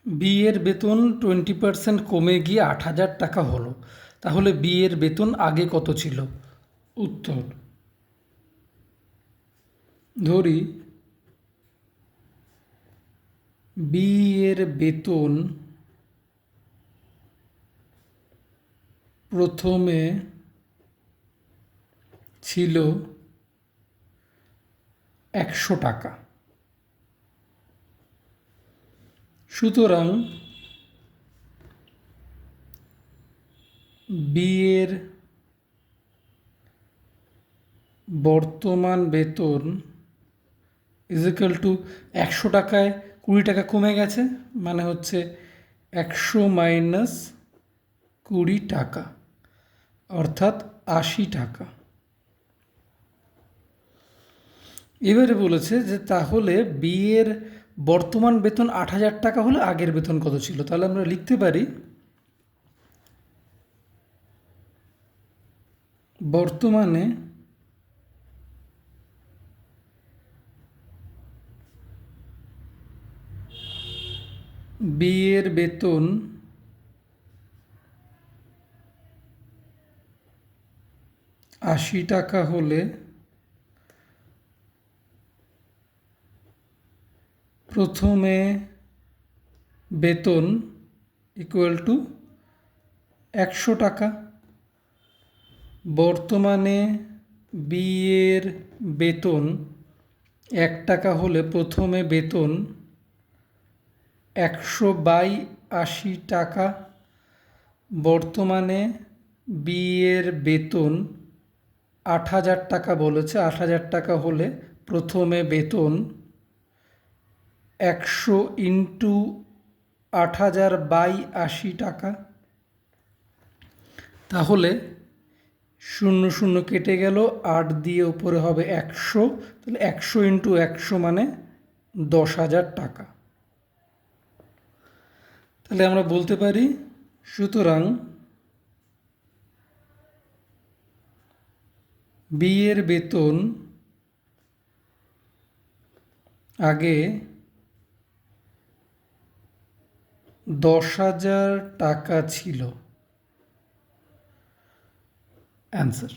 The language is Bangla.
বি এর বেতন 20% কমে গিয়ে 8,000 টাকা হলো, তাহলে বি এর বেতন আগে কত ছিল? উত্তর, ধরি বি এর বেতন প্রথমে ছিল 100 টাকা। সুতরাং বি এর বর্তমান বেতন ইজিক্যাল টু 100 টাকায় 20 টাকা কমে গেছে, মানে হচ্ছে 100 মাইনাস 20 টাকা, অর্থাৎ 80 টাকা। এবারে বলেছে যে তাহলে বি এর বর্তমান বেতন 8,000 টাকা হলে আগের বেতন কত ছিল? তাহলে আমরা লিখতে পারি বর্তমানে বি এর বেতন 80 টাকা হলে প্রথমে বেতন ইকুয়াল টু 100 টাকা। বর্তমানে বি এর বেতন 1 টাকা হলে প্রথমে বেতন 100/80 টাকা। বর্তমানে বি এর বেতন 8,000 টাকা বলেছে, 8,000 টাকা হলে প্রথমে বেতন 100 ইন্টু 8,000/80 টাকা। তাহলে 0 0 কেটে গেল, 8 দিয়ে উপরে হবে 100, তাহলে 100 ইন্টু 100 মানে 10,000 টাকা। তাহলে আমরা বলতে পারি, সুতরাং বি এর বেতন আগে 10,000 টাকা ছিল। অ্যান্সার।